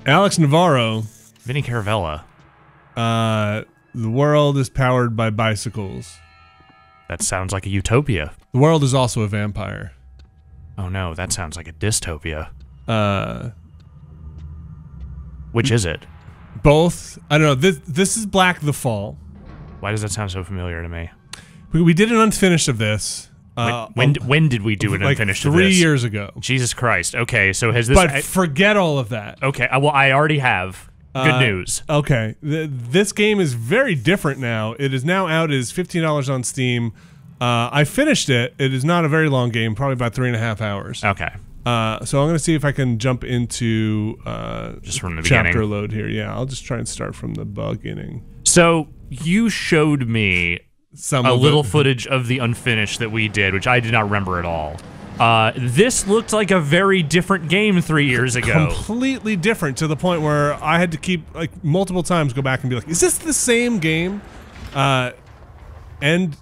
Alex Navarro. Vinny Caravella. The world is powered by bicycles. That sounds like a utopia. The world is also a vampire. Oh no, that sounds like a dystopia. Which Which is it? Both. I don't know. This is Black the Fall. Why does that sound so familiar to me? We did an unfinished of this. When did we do an like unfinished of this? 3 years ago. Jesus Christ. Okay, so has this... But forget all of that. Okay, well, I already have. Good news. Okay. This game is very different now. It is now out as $15 on Steam. I finished it. It is not a very long game, probably about 3.5 hours. Okay. So I'm going to see if I can jump into just from the chapter beginning. load here. Yeah, I'll just try and start from the beginning. So you showed me a little footage of the unfinished that we did, which I did not remember at all. This looked like a very different game 3 years ago. Completely different, to the point where I had to keep, like, multiple times go back and be like, is this the same game? And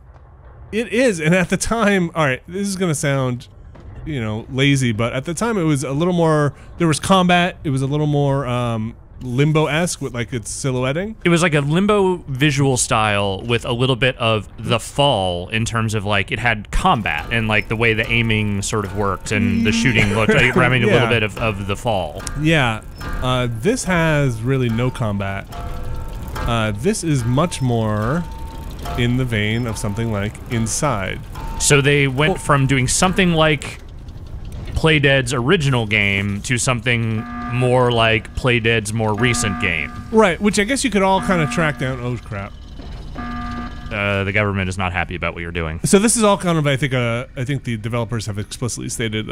it is. And at the time, all right, this is going to sound, you know, lazy, but at the time it was a little more, there was combat. It was a little more Limbo-esque with, like, its silhouetting. It was like a Limbo visual style with a little bit of The Fall in terms of, like, it had combat and, like, the way the aiming sort of worked and the shooting looked like, I mean, a little bit of The Fall. Yeah. This has really no combat. This is much more in the vein of something like Inside. So they went from doing something like Playdead's original game to something more like Playdead's more recent game. Right, which I guess you could all kind of track down. Oh, crap. The government is not happy about what you're doing. So this is all kind of, I think the developers have explicitly stated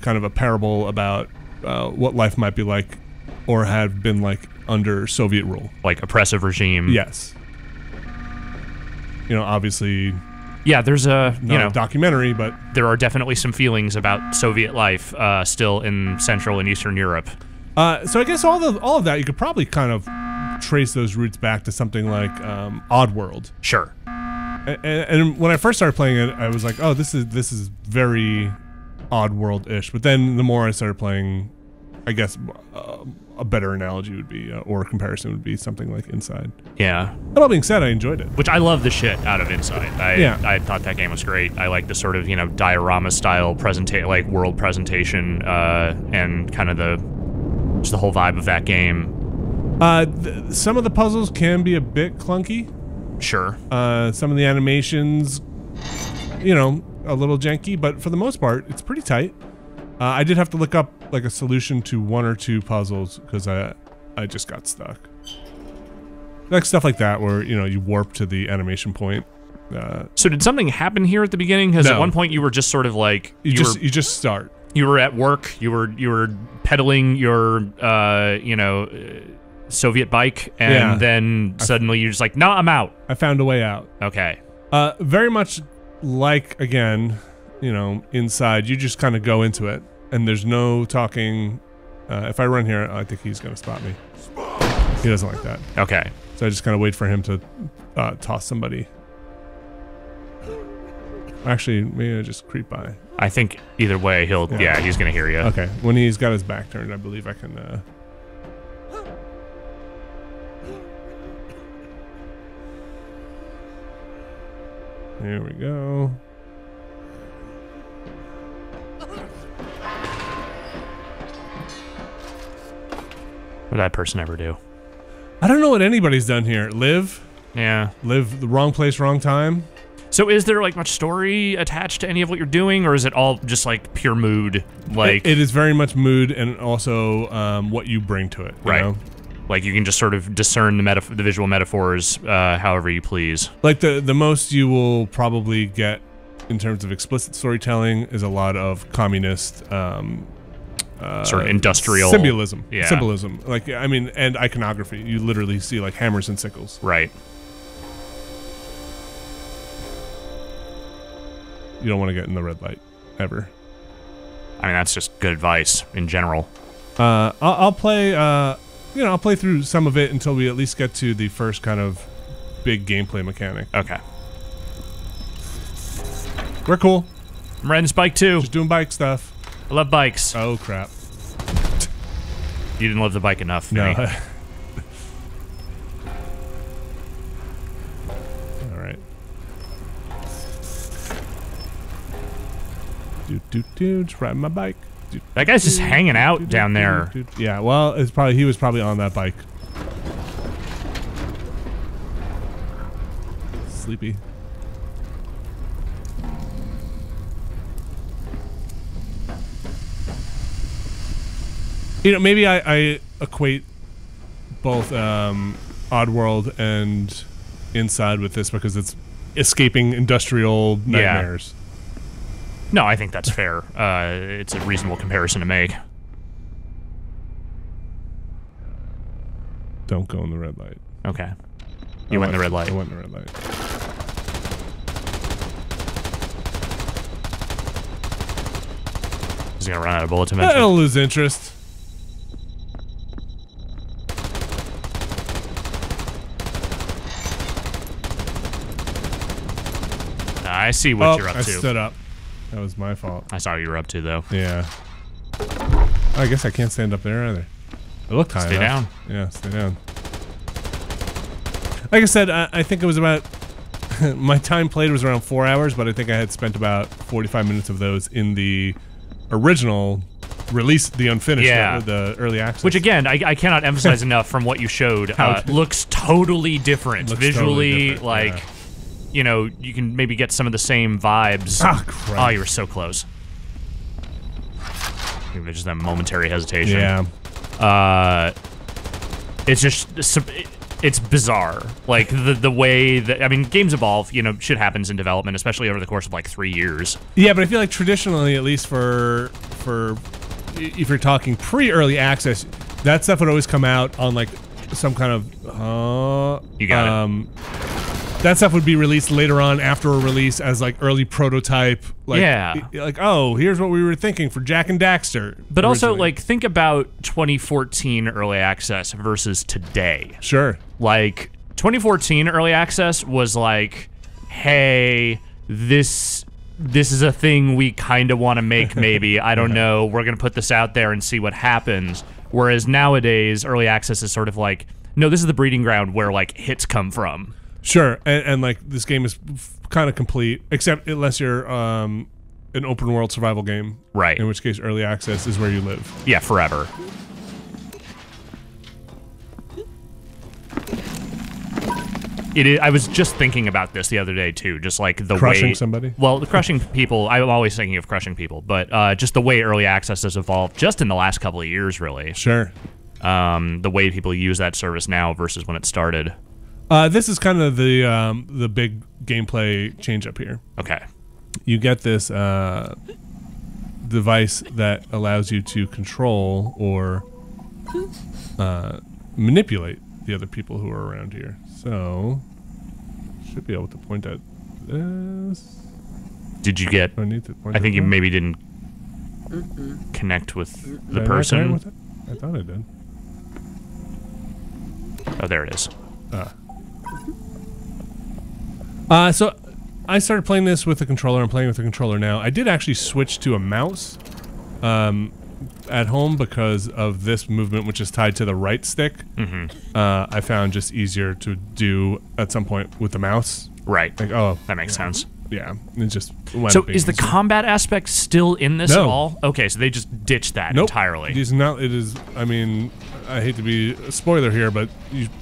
kind of a parable about what life might be like or have been like under Soviet rule. Like oppressive regime. Yes. You know, obviously... Yeah, there's a, you know, documentary, but there are definitely some feelings about Soviet life still in Central and Eastern Europe. So I guess all of that you could probably kind of trace those roots back to something like Oddworld. Sure. And when I first started playing it, I was like, oh, this is very Oddworld-ish. But then the more I started playing, I guess a better analogy would be, or a comparison would be something like Inside. Yeah. That all being said, I enjoyed it. Which I love the shit out of Inside. I thought that game was great. I like the sort of, you know, diorama style like world presentation, and kind of just the whole vibe of that game. Some of the puzzles can be a bit clunky. Sure. Some of the animations, you know, a little janky, but for the most part, it's pretty tight. I did have to look up like a solution to one or two puzzles because I just got stuck. Like stuff like that where, you know, you warp to the animation point. So did something happen here at the beginning? Because at one point you were just sort of like you just start. You were at work. You were pedaling your you know, Soviet bike, and then suddenly you're just like, no, I'm out. I found a way out. Okay. Very much like, again, you know, Inside, you just kind of go into it, and there's no talking. If I run here, I think he's going to spot me. He doesn't like that. Okay. So I just kind of wait for him to toss somebody. Actually, maybe I just creep by. I think either way, he's going to hear you. Okay. When he's got his back turned, I believe I can... There we go. What did that person ever do? I don't know what anybody's done here. Live? Yeah. Live the wrong place, wrong time? So is there like much story attached to any of what you're doing, or is it all just like pure mood? Like it is very much mood and also what you bring to it. Right. You know? Like you can just sort of discern the visual metaphors however you please. Like the most you will probably get in terms of explicit storytelling is a lot of communist sort of industrial symbolism. Yeah. Symbolism. Like, I mean, and iconography. You literally see like hammers and sickles. Right. You don't want to get in the red light ever. I mean, that's just good advice in general. I'll play, you know, I'll play through some of it until we at least get to the first kind of big gameplay mechanic. Okay. We're cool. I'm riding this bike too. Just doing bike stuff. I love bikes. Oh crap. You didn't love the bike enough for No. me. All right. Just riding my bike. That guy's just hanging out down there. Yeah, well, he was probably on that bike. Sleepy. You know, maybe I equate both Oddworld and Inside with this because it's escaping industrial nightmares. No, I think that's fair. It's a reasonable comparison to make. Don't go in the red light. Okay. You went in the red light. I went in the red light. He's gonna run out of bullets eventually. I'll lose interest. I see what you're up I to. stood up. That was my fault. I saw what you were up to, though. Yeah. I guess I can't stand up there either. It looked high Stay enough. down. Yeah, stay down. Like I said, I think it was about... my time played was around 4 hours, but I think I had spent about 45 minutes of those in the original release, the unfinished, the early access. Which, again, I cannot emphasize enough from what you showed. Looks totally different. Looks Visually, totally different, like... yeah. You know, you can maybe get some of the same vibes. Ah, crap. Oh, you were so close. Maybe just that momentary hesitation. Yeah. It's just... It's bizarre. Like, the way that... I mean, games evolve. You know, shit happens in development, especially over the course of, like, 3 years. Yeah, but I feel like traditionally, at least for if you're talking pre-early access, that stuff would always come out on, like, some kind of... You got it. That stuff would be released later on after a release as like early prototype. Like, Yeah. Like, oh, here's what we were thinking for Jak and Daxter. But also, originally. like, think about 2014 early access versus today. Sure. Like, 2014 early access was like, hey, this is a thing we kind of want to make, maybe. I don't know. We're going to put this out there and see what happens. Whereas nowadays, early access is sort of like, no, this is the breeding ground where, like, hits come from. Sure, and like this game is kind of complete, except unless you're an open world survival game, Right. In which case, early access is where you live. Yeah, forever. It is, I was just thinking about this the other day too, just like the Crushing way somebody? Well, the crushing people. I'm always thinking of crushing people, but just the way early access has evolved, just in the last couple of years, really. Sure. The way people use that service now versus when it started. This is kind of the big gameplay change up here. Okay. You get this device that allows you to control or manipulate the other people who are around here. So, should be able to point at this. Did you get? I need to point I think at you that. maybe didn't connect with the Did I not person. connect with it? I thought I did. Oh, there it is. So I started playing this with a controller. I'm playing with a controller now. I did actually switch to a mouse at home because of this movement, which is tied to the right stick. Mm-hmm. I found just easier to do at some point with the mouse. Right. Like, oh, That makes sense. yeah, it just went So up is the easier. combat aspect still in this at No. all? Okay, so they just ditched that Nope. entirely. It is not. It is. I mean, I hate to be a spoiler here, but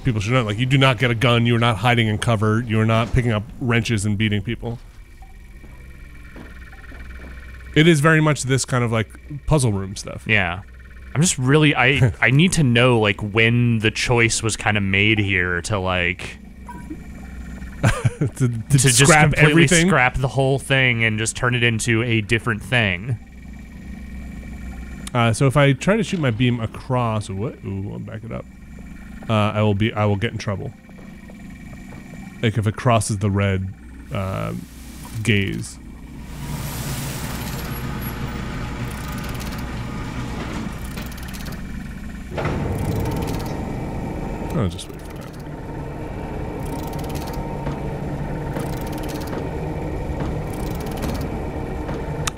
people should know. Like, you do not get a gun. You are not hiding in cover. You are not picking up wrenches and beating people. It is very much this kind of like puzzle room stuff. Yeah. I'm just really I need to know like when the choice was kind of made here to like to just scrap completely everything. scrap the whole thing and just turn it into a different thing. So if I try to shoot my beam across, what? Ooh, I'll back it up. I will get in trouble. Like if it crosses the red gaze. I'll just wait for that.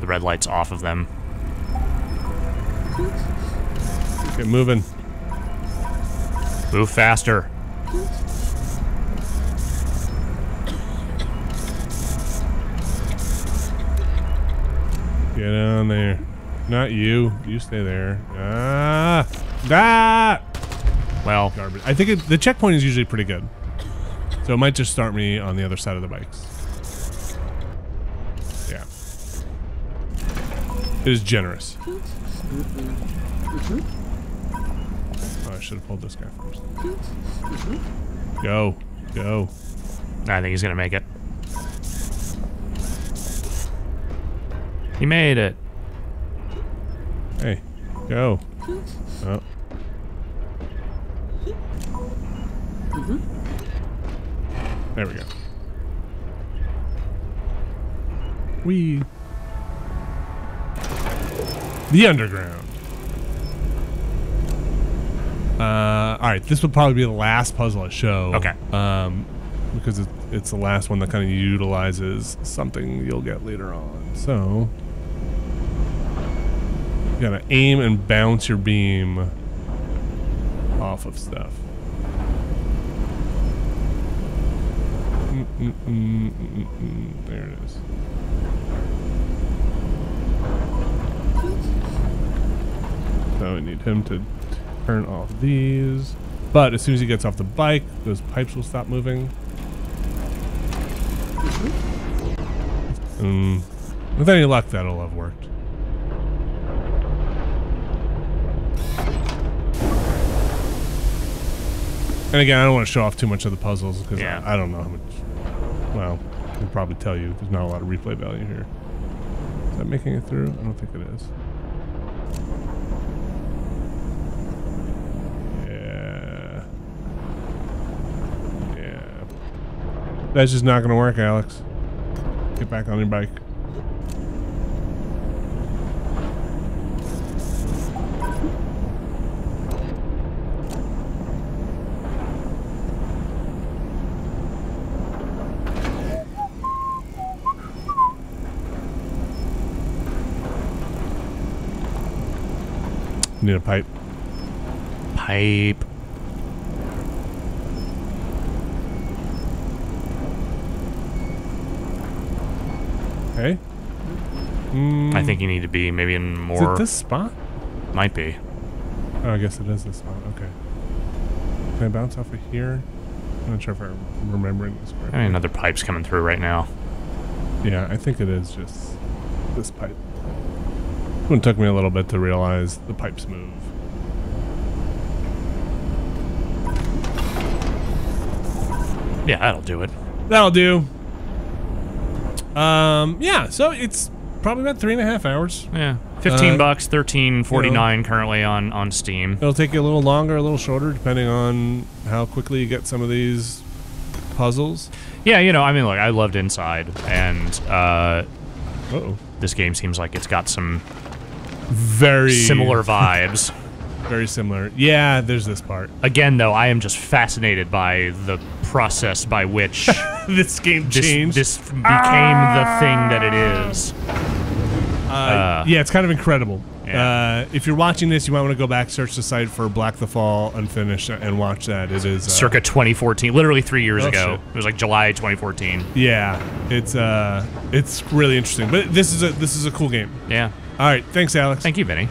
the red light's off of them. Get moving. Move faster. Get on there. Not you. You stay there. Ah! Ah! Well, Garbage. I think the checkpoint is usually pretty good. So it might just start me on the other side of the bikes. Yeah. It is generous. Oh, I should have pulled this guy first. Go. Go. I think he's gonna make it. He made it. Hey. Go. Oh. There we go. Whee. The underground. Alright, this would probably be the last puzzle I show. Okay. Because it's the last one that kind of utilizes something you'll get later on. So, you gotta aim and bounce your beam off of stuff. There it is. So we need him to turn off these. But as soon as he gets off the bike, those pipes will stop moving. With any luck, that'll have worked. And again, I don't want to show off too much of the puzzles because I don't know how much. Well, I can probably tell you there's not a lot of replay value here. Is that making it through? I don't think it is. Yeah. Yeah. That's just not going to work, Alex. Get back on your bike. Need a pipe. Pipe. Okay. I think you need to be maybe in more. Is it this spot? Might be. Oh, I guess it is this spot. Okay. Can I bounce off of here? I'm not sure if I'm remembering this correctly. I mean, another pipe's coming through right now. Yeah, I think it is just this pipe. It took me a little bit to realize the pipes move. Yeah, that'll do it. That'll do. Yeah, so it's probably about 3.5 hours. Yeah. $15, $13.49 currently on Steam. It'll take you a little longer, a little shorter, depending on how quickly you get some of these puzzles. Yeah, you know, I mean, look, I loved Inside, and Uh-oh. This game seems like it's got some very similar vibes. Very similar. Yeah, there's this part. Again, though, I am just fascinated by the process by which this game changed. This became the thing that it is. Yeah, it's kind of incredible. Yeah. If you're watching this, you might want to go back, search the site for Black the Fall Unfinished, and watch that. It is circa 2014, literally 3 years ago. Shit. It was like July 2014. Yeah, it's really interesting. But this is a cool game. Yeah. All right, thanks, Alex. Thank you, Vinny.